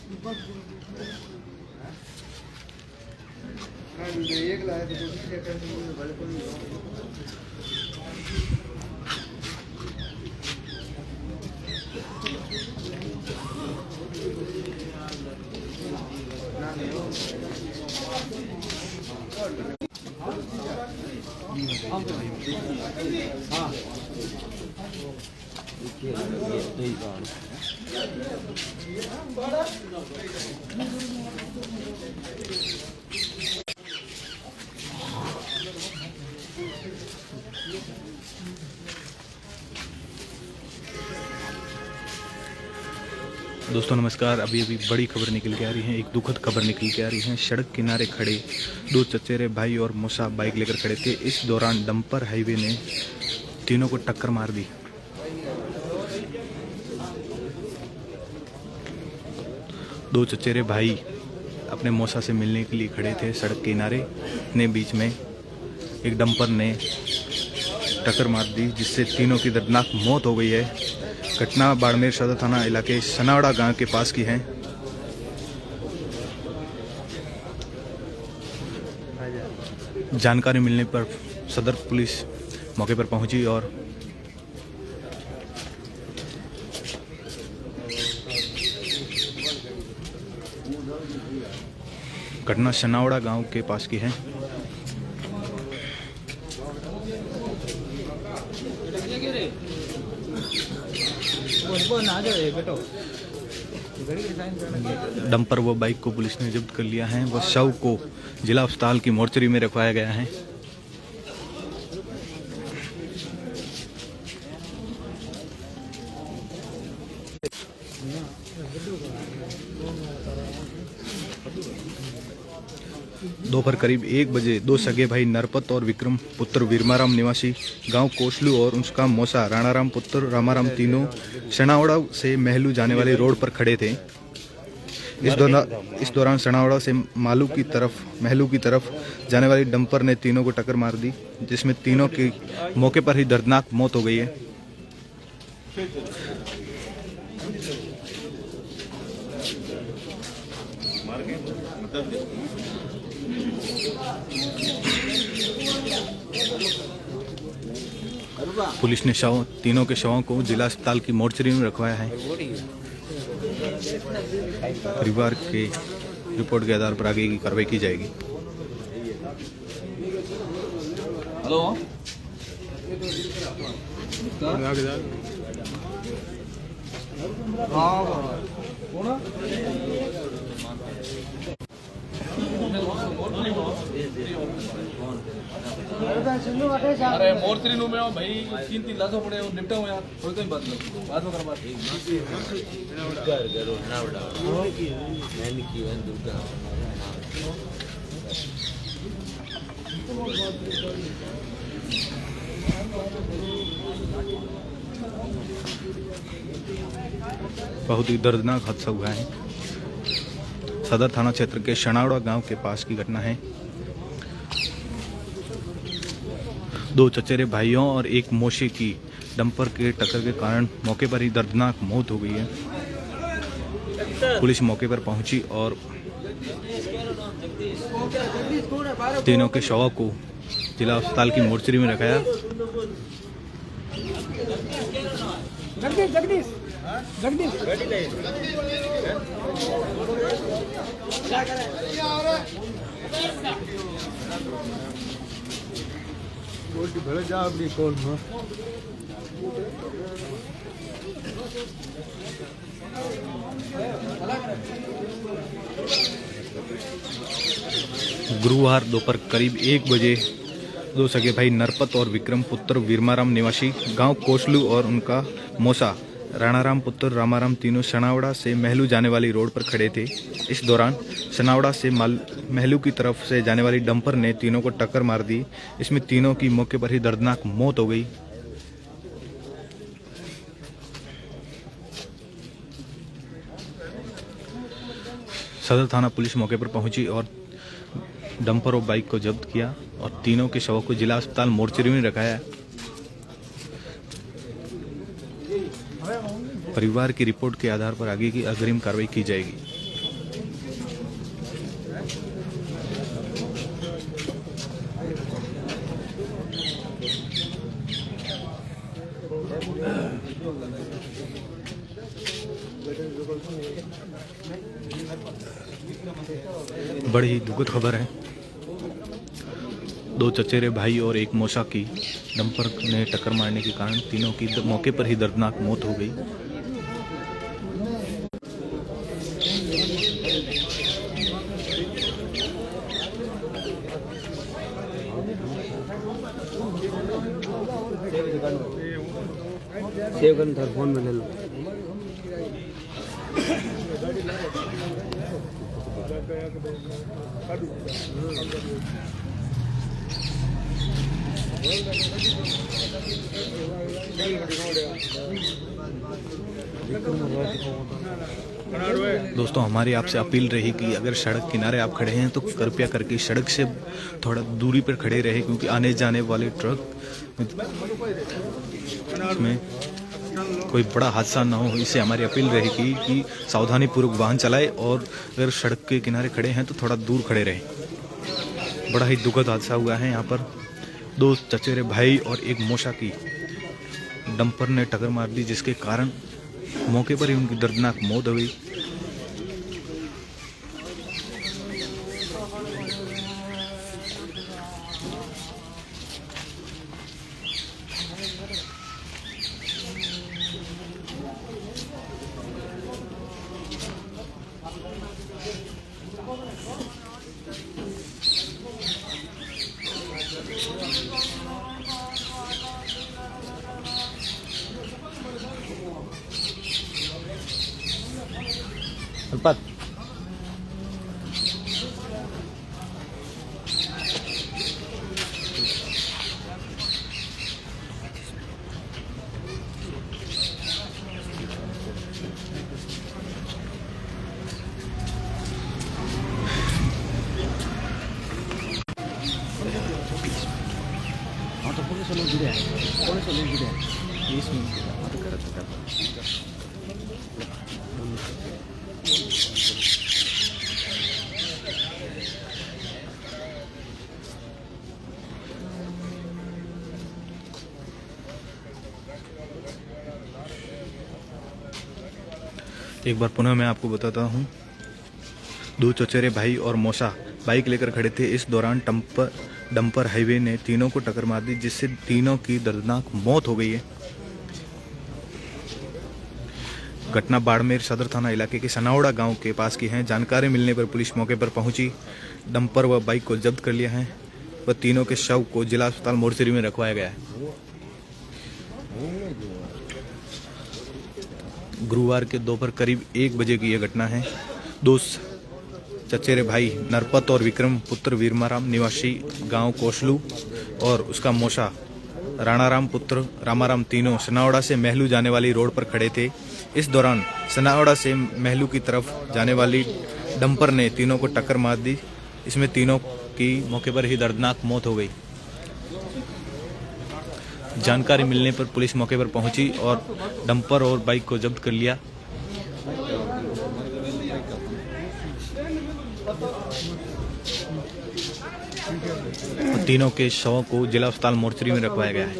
एक लाया तो दूसरी जगह से भले कोई दोस्तों नमस्कार। अभी बड़ी खबर निकल के आ रही है, एक दुखद खबर निकल के आ रही है। सड़क किनारे खड़े दो चचेरे भाई और मौसा बाइक लेकर खड़े थे। इस दौरान डंपर हाईवे ने तीनों को टक्कर मार दी। दो चचेरे भाई अपने मौसा से मिलने के लिए खड़े थे। सड़क किनारे ने बीच में एक डंपर ने टक्कर मार दी, जिससे तीनों की दर्दनाक मौत हो गई है। घटना बाड़मेर सदर थाना इलाके सनावड़ा गांव के पास की है। जानकारी मिलने पर सदर पुलिस मौके पर पहुंची और घटना सनावड़ा गांव के पास की है। डंपर व बाइक को पुलिस ने जब्त कर लिया है। वह शव को जिला अस्पताल की मोर्चरी में रखवाया गया है। दोपहर करीब 1 बजे दो सगे भाई नरपत और विक्रम पुत्र वीरमाराम निवासी गांव कोसलू और उसका मौसा राणाराम पुत्र रामाराम तीनों सनावड़ा से महलू जाने वाले रोड पर खड़े थे। इस दौरान सनावड़ा से महलू की तरफ जाने वाली डंपर ने तीनों को टक्कर मार दी, जिसमें तीनों की मौके पर ही दर्दनाक मौत हो गई है। पुलिस ने तीनों के शवों को जिला अस्पताल की मोर्चरी में रखवाया है। परिवार के रिपोर्ट के आधार पर आगे की कार्रवाई की जाएगी। हेलो अरे मोर्चरी नु में भाई 3-3 लाशों पड़े और निपटा हूं यार। थोड़ी कोई बात नहीं, बाद में कर बात। बहुत ही दर्दनाक हादसा हुआ है। सदर थाना क्षेत्र के सनावड़ा गांव के पास की घटना है। दो चचेरे भाइयों और एक मौसी की डंपर के टक्कर के कारण मौके पर ही दर्दनाक मौत हो गई है। पुलिस मौके पर पहुंची और तीनों के शवों को जिला अस्पताल की मोर्चरी में रखाया। गुरुवार दोपहर करीब 1 बजे दो सगे भाई नरपत और विक्रम पुत्र वीरमाराम निवासी गांव कोसलू और उनका मौसा राणाराम पुत्र रामाराम तीनों सनावड़ा से महलू जाने वाली रोड पर खड़े थे। इस दौरान सनावड़ा से महलू की तरफ से जाने वाली डंपर ने तीनों को टक्कर मार दी। इसमें तीनों की मौके पर ही दर्दनाक मौत हो गई। सदर थाना पुलिस मौके पर पहुंची और डंपर और बाइक को जब्त किया और तीनों के शवों को जिला अस्पताल मोर्चरी में रखाया। परिवार की रिपोर्ट के आधार पर आगे की अग्रिम कार्रवाई की जाएगी। बड़ी ही दुखद खबर है। 2 चचेरे भाई और एक मौसा की डंपर ने टक्कर मारने के कारण तीनों की मौके पर ही दर्दनाक मौत हो गई। सेव करना था, फोन में ले लो। दोस्तों, हमारी आपसे अपील रही कि अगर सड़क किनारे आप खड़े हैं तो कृपया करके सड़क से थोड़ा दूरी पर खड़े रहे, क्योंकि आने जाने वाले ट्रक में कोई बड़ा हादसा ना हो। इससे हमारी अपील रहेगी कि सावधानी पूर्वक वाहन चलाएं और अगर सड़क के किनारे खड़े हैं तो थोड़ा दूर खड़े रहें। बड़ा ही दुखद हादसा हुआ है। यहाँ पर 2 चचेरे भाई और एक मौसा की डंपर ने टक्कर मार दी, जिसके कारण मौके पर ही उनकी दर्दनाक मौत हो गई। एक बार पुनः मैं आपको बताता हूँ। 2 चचेरे भाई और मौसा बाइक लेकर खड़े थे। इस दौरान डंपर हाईवे ने तीनों को टक्कर मार दी, जिससे तीनों की दर्दनाक मौत हो गई है। घटना बाड़मेर सदर थाना इलाके के सनावड़ा गांव के पास की है। जानकारी मिलने पर पुलिस मौके पर पहुंची, डंपर व बाइक को जब्त कर लिया है व तीनों के शव को जिला अस्पताल मोर्चरी में रखवाया गया है। गुरुवार के दोपहर करीब 1 बजे की यह घटना है। 2 चचेरे भाई नरपत और विक्रम पुत्र वीरमाराम निवासी गांव कोसलू और उसका मौसा राणाराम पुत्र रामाराम तीनों सनावड़ा से महलू जाने वाली रोड पर खड़े थे। इस दौरान सनावड़ा से महलू की तरफ जाने वाली डंपर ने तीनों को टक्कर मार दी। इसमें तीनों की मौके पर ही दर्दनाक मौत हो गई। जानकारी मिलने पर पुलिस मौके पर पहुंची और डंपर और बाइक को जब्त कर लिया। और तीनों के शवों को जिला अस्पताल मोर्चरी में रखवाया गया है।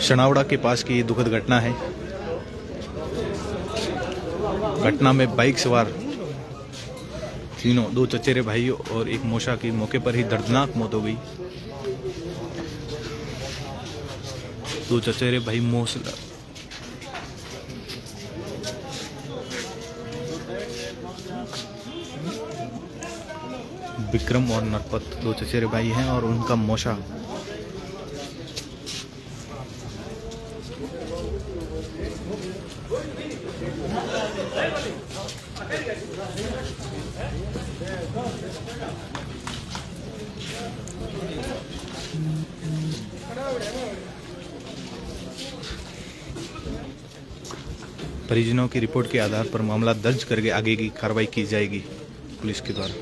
सनावड़ा के पास की ये दुखद घटना है। घटना में बाइक सवार तीनों 2 चचेरे भाई और एक मौसा की मौके पर ही दर्दनाक मौत हो गई। 2 चचेरे भाई मौसा विक्रम और नरपत 2 चचेरे भाई हैं और उनका मौसा परिजनों की रिपोर्ट के आधार पर मामला दर्ज करके आगे की कार्रवाई की जाएगी पुलिस के द्वारा।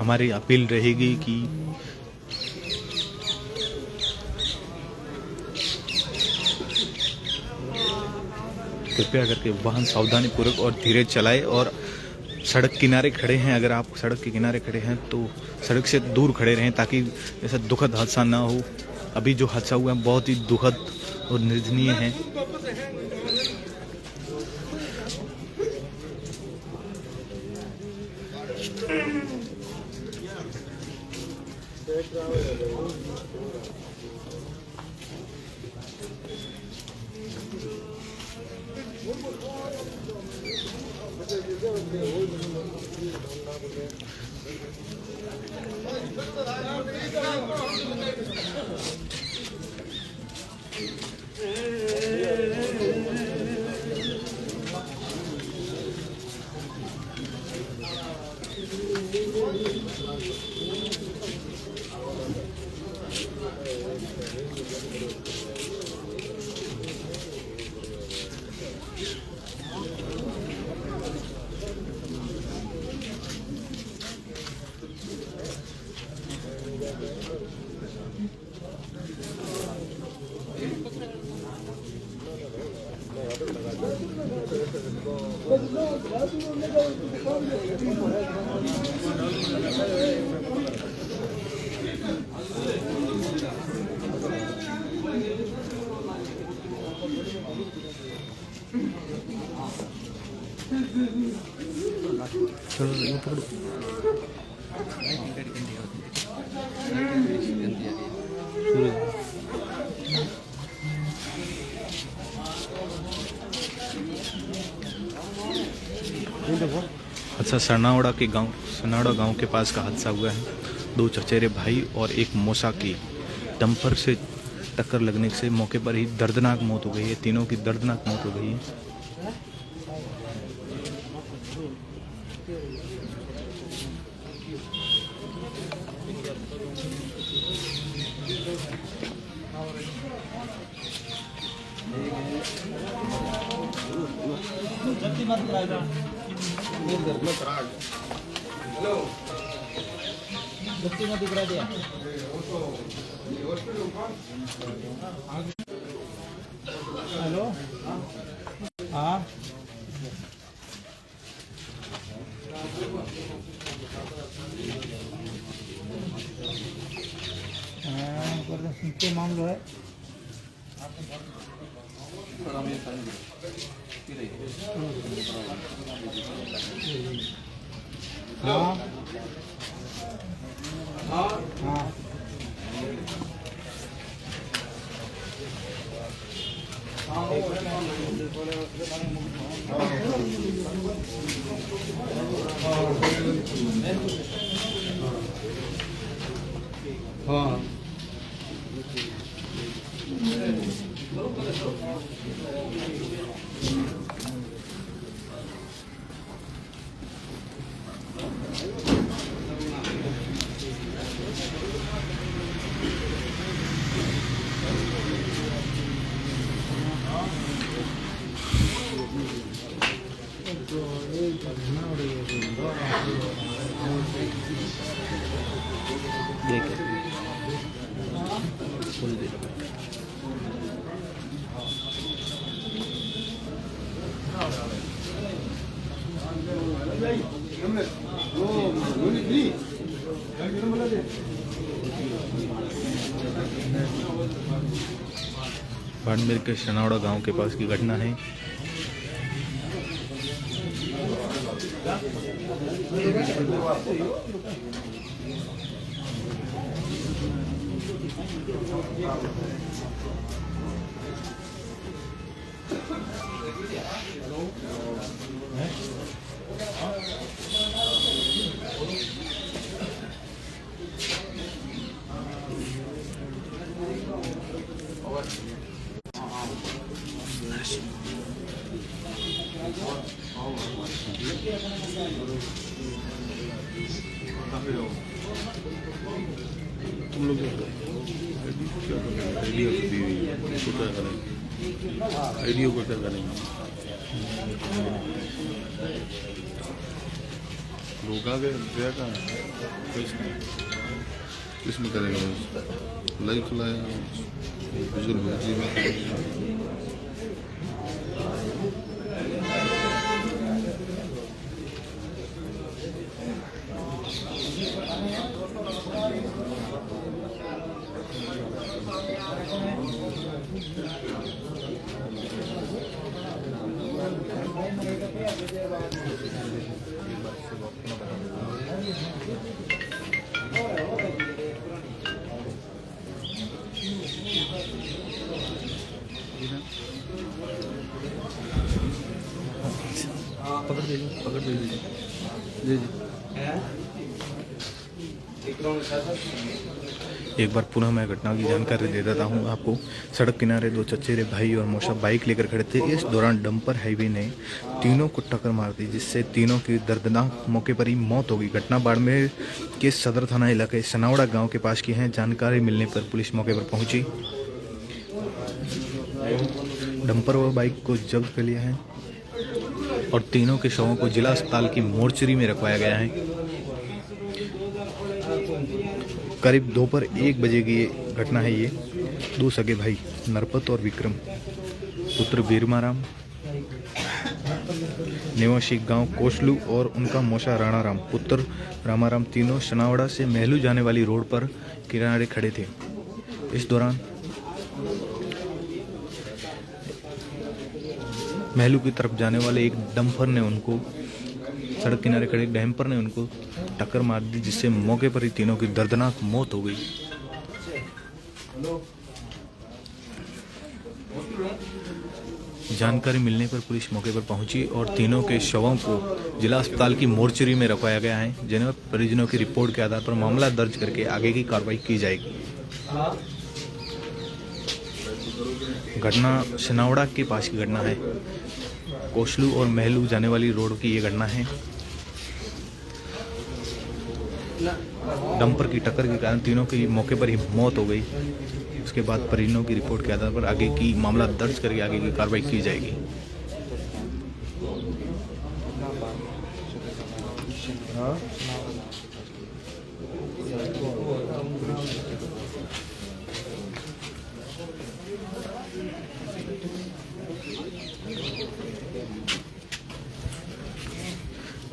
हमारी अपील रहेगी कि कृपया करके वाहन सावधानी पूर्वक और धीरे चलाएं और सड़क किनारे खड़े हैं, अगर आप सड़क के किनारे खड़े हैं तो सड़क से दूर खड़े रहें ताकि ऐसा दुखद हादसा ना हो। अभी जो हादसा हुआ है बहुत ही दुखद और निंदनीय है। अच्छा, सनावड़ा गांव के पास का हादसा हुआ है। दो चचेरे भाई और एक मौसा की डंपर से टक्कर लगने से मौके पर ही दर्दनाक मौत हो गई है। तीनों की दर्दनाक मौत हो गई है। हेलो, हाँ सुनते मामलो है। हाँ हाँ हाँ बाड़मेर के सनावड़ा गांव के पास की घटना है। तुम लोग आईडियो को क्या करेंगे? लोग आ गए गया कहाँ किसमें करेगा लाइव खिलाया विजुअल भेजी में पकड़ दीजिए जी जी। एक बार पुनः मैं घटना की जानकारी दे देता हूं आपको। सड़क किनारे दो चचेरे भाई और मौसा बाइक लेकर खड़े थे। इस दौरान डंपर हाईवे ने तीनों को टक्कर मार दी, जिससे तीनों की दर्दनाक मौके पर ही मौत हो गई। घटना बाड़मेर के सदर थाना इलाके सनावड़ा गांव के पास की है। जानकारी मिलने पर पुलिस मौके पर पहुंची, डंपर व बाइक को जब्त कर लिया है और तीनों के शवों को जिला अस्पताल की मोर्चरी में रखवाया गया है। करीब दोपहर 1 बजे की घटना है ये। दो सगे भाई नरपत और विक्रम पुत्र वीरमाराम निवासी गांव कोसलू और उनका मौसा राणाराम पुत्र रामाराम तीनों सनावड़ा से महलू जाने वाली रोड पर किनारे खड़े थे। इस दौरान महलू की तरफ जाने वाले एक डंपर ने उनको सड़क किनारे खड़े डंपर ने उनको टक्कर मार दी, जिससे मौके पर ही तीनों की दर्दनाक मौत हो गई। जानकारी मिलने पर पुलिस मौके पर पहुंची और तीनों के शवों को जिला अस्पताल की मोर्चरी में रखवाया गया है, जिन्हें परिजनों की रिपोर्ट के आधार पर मामला दर्ज करके आगे की कार्रवाई की जाएगी। घटना सनावड़ा के पास की घटना है। कोसलू और महलू जाने वाली रोड की ये घटना है। डंपर की टक्कर के कारण तीनों की मौके पर ही मौत हो गई। उसके बाद परिजनों की रिपोर्ट के आधार पर आगे की मामला दर्ज करके आगे की कार्रवाई की जाएगी।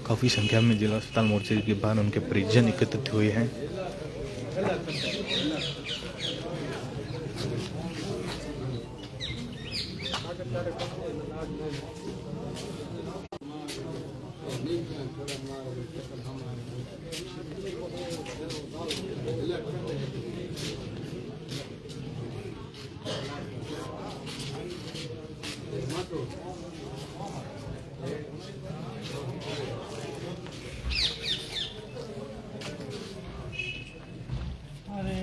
काफ़ी संख्या में जिला अस्पताल मोर्चे के बाहर उनके परिजन एकत्रित हुए हैं। अरे